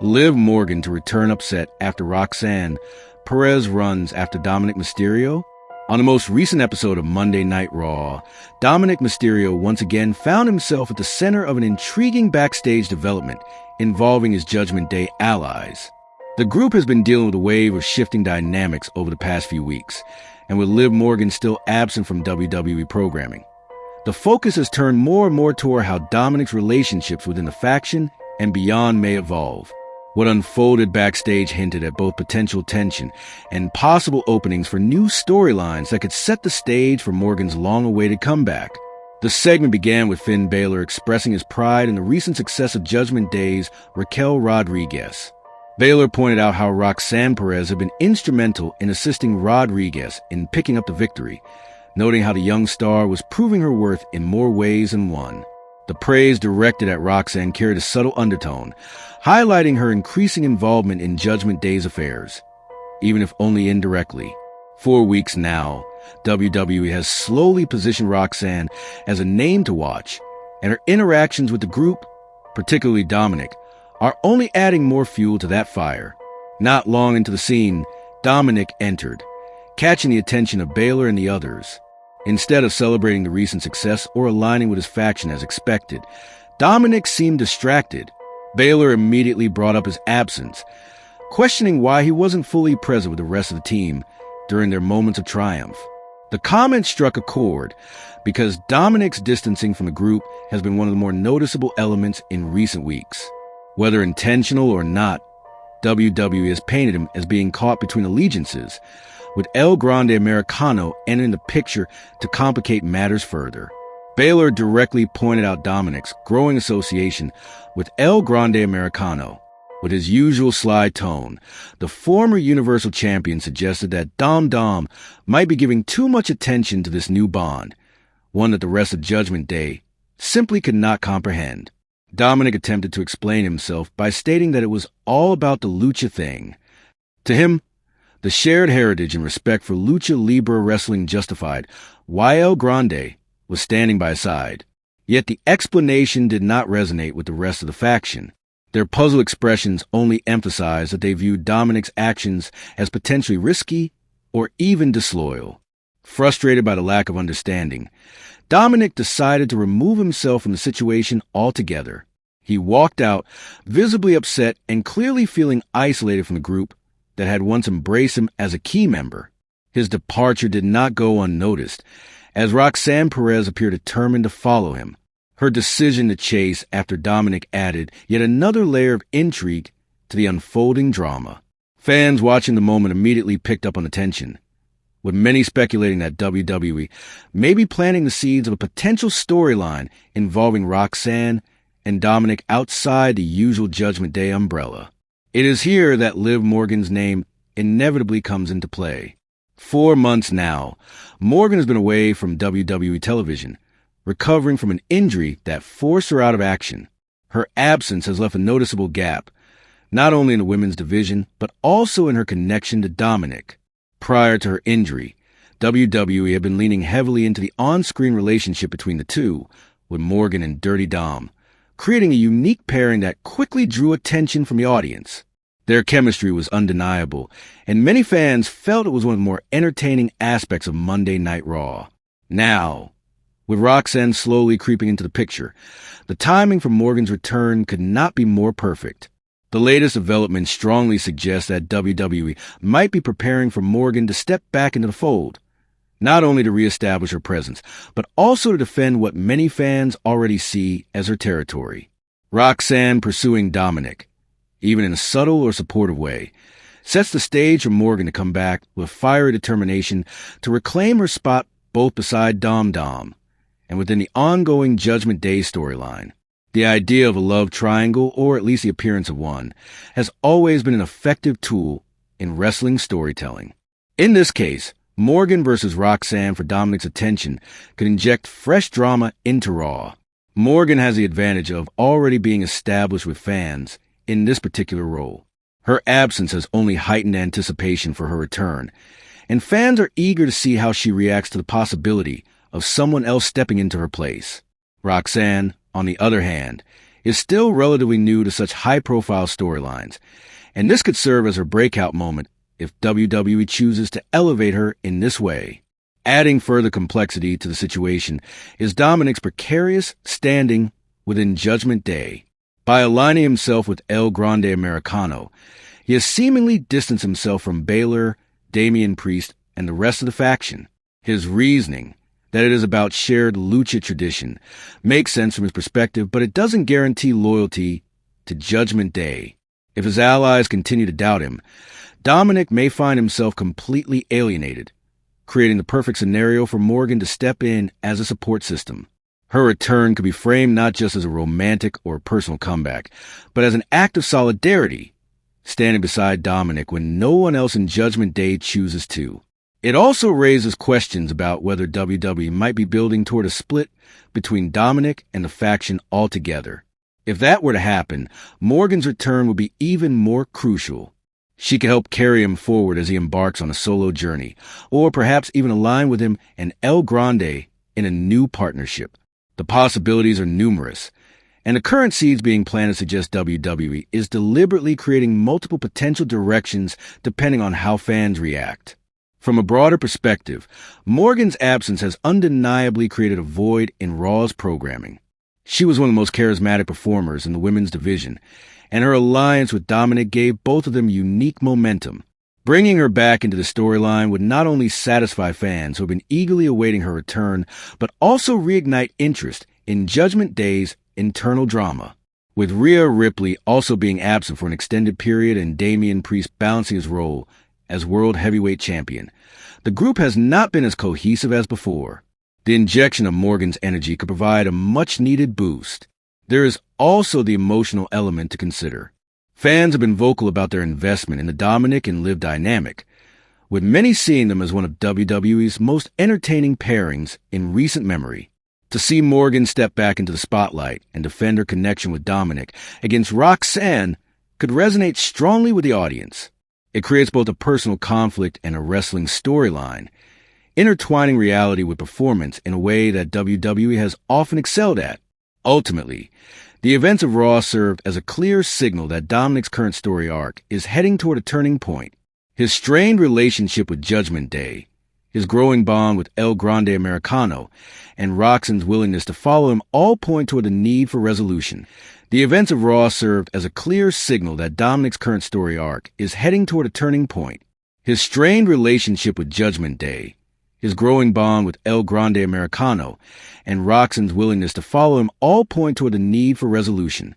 Liv Morgan to return upset after Roxanne Perez runs after Dominik Mysterio? On the most recent episode of Monday Night Raw, Dominik Mysterio once again found himself at the center of an intriguing backstage development involving his Judgment Day allies. The group has been dealing with a wave of shifting dynamics over the past few weeks, and with Liv Morgan still absent from WWE programming, the focus has turned more and more toward how Dominik's relationships within the faction and beyond may evolve. What unfolded backstage hinted at both potential tension and possible openings for new storylines that could set the stage for Morgan's long-awaited comeback. The segment began with Finn Balor expressing his pride in the recent success of Judgment Day's Raquel Rodriguez. Balor pointed out how Roxanne Perez had been instrumental in assisting Rodriguez in picking up the victory, noting how the young star was proving her worth in more ways than one. The praise directed at Roxanne carried a subtle undertone, highlighting her increasing involvement in Judgment Day's affairs, even if only indirectly. 4 weeks now, WWE has slowly positioned Roxanne as a name to watch, and her interactions with the group, particularly Dominik, are only adding more fuel to that fire. Not long into the scene, Dominik entered, catching the attention of Balor and the others. Instead of celebrating the recent success or aligning with his faction as expected, Dominik seemed distracted. Balor immediately brought up his absence, questioning why he wasn't fully present with the rest of the team during their moments of triumph. The comment struck a chord because Dominik's distancing from the group has been one of the more noticeable elements in recent weeks. Whether intentional or not, WWE has painted him as being caught between allegiances, with El Grande Americano entering the picture to complicate matters further. Balor directly pointed out Dominik's growing association with El Grande Americano. With his usual sly tone, the former Universal Champion suggested that Dom might be giving too much attention to this new bond, one that the rest of Judgment Day simply could not comprehend. Dominik attempted to explain himself by stating that it was all about the lucha thing. To him, the shared heritage and respect for lucha libre wrestling justified why El Grande was standing by his side. Yet the explanation did not resonate with the rest of the faction. Their puzzled expressions only emphasized that they viewed Dominik's actions as potentially risky or even disloyal. Frustrated by the lack of understanding, Dominik decided to remove himself from the situation altogether. He walked out, visibly upset and clearly feeling isolated from the group that had once embraced him as a key member. His departure did not go unnoticed, as Roxanne Perez appeared determined to follow him. Her decision to chase after Dominik added yet another layer of intrigue to the unfolding drama. Fans watching the moment immediately picked up on the tension, with many speculating that WWE may be planting the seeds of a potential storyline involving Roxanne and Dominik outside the usual Judgment Day umbrella. It is here that Liv Morgan's name inevitably comes into play. 4 months now, Morgan has been away from WWE television, recovering from an injury that forced her out of action. Her absence has left a noticeable gap, not only in the women's division, but also in her connection to Dominik. Prior to her injury, WWE had been leaning heavily into the on-screen relationship between the two, with Morgan and Dirty Dom, creating a unique pairing that quickly drew attention from the audience. Their chemistry was undeniable, and many fans felt it was one of the more entertaining aspects of Monday Night Raw. Now, with Roxanne slowly creeping into the picture, the timing for Morgan's return could not be more perfect. The latest developments strongly suggest that WWE might be preparing for Morgan to step back into the fold, not only to reestablish her presence, but also to defend what many fans already see as her territory. Roxanne pursuing Dominik, even in a subtle or supportive way, sets the stage for Morgan to come back with fiery determination to reclaim her spot both beside Dom and within the ongoing Judgment Day storyline. The idea of a love triangle, or at least the appearance of one, has always been an effective tool in wrestling storytelling. In this case, Morgan versus Roxanne for Dominik's attention could inject fresh drama into Raw. Morgan has the advantage of already being established with fans in this particular role. Her absence has only heightened anticipation for her return, and fans are eager to see how she reacts to the possibility of someone else stepping into her place. Roxanne, on the other hand, is still relatively new to such high-profile storylines, and this could serve as her breakout moment if WWE chooses to elevate her in this way. Adding further complexity to the situation is Dominik's precarious standing within Judgment Day. By aligning himself with El Grande Americano, he has seemingly distanced himself from Baylor, Damian Priest, and the rest of the faction. His reasoning, that it is about shared lucha tradition, makes sense from his perspective, but it doesn't guarantee loyalty to Judgment Day. If his allies continue to doubt him, Dominik may find himself completely alienated, creating the perfect scenario for Morgan to step in as a support system. Her return could be framed not just as a romantic or personal comeback, but as an act of solidarity, standing beside Dominik when no one else in Judgment Day chooses to. It also raises questions about whether WWE might be building toward a split between Dominik and the faction altogether. If that were to happen, Morgan's return would be even more crucial. She could help carry him forward as he embarks on a solo journey, or perhaps even align with him and El Grande in a new partnership. The possibilities are numerous, and the current seeds being planted suggest WWE is deliberately creating multiple potential directions depending on how fans react. From a broader perspective, Morgan's absence has undeniably created a void in Raw's programming. She was one of the most charismatic performers in the women's division, and her alliance with Dominik gave both of them unique momentum. Bringing her back into the storyline would not only satisfy fans who have been eagerly awaiting her return, but also reignite interest in Judgment Day's internal drama. With Rhea Ripley also being absent for an extended period and Damian Priest balancing his role as World Heavyweight Champion, the group has not been as cohesive as before. The injection of Morgan's energy could provide a much-needed boost. There is also the emotional element to consider. Fans have been vocal about their investment in the Dominik and Liv dynamic, with many seeing them as one of WWE's most entertaining pairings in recent memory. To see Morgan step back into the spotlight and defend her connection with Dominik against Roxanne could resonate strongly with the audience. It creates both a personal conflict and a wrestling storyline, intertwining reality with performance in a way that WWE has often excelled at. Ultimately, the events of Raw served as a clear signal that Dominik's current story arc is heading toward a turning point. His strained relationship with Judgment Day, his growing bond with El Grande Americano, and Roxanne's willingness to follow him all point toward the need for resolution. The events of Raw served as a clear signal that Dominik's current story arc is heading toward a turning point. His strained relationship with Judgment Day, his growing bond with El Grande Americano, and Roxanne's willingness to follow him all point toward the need for resolution.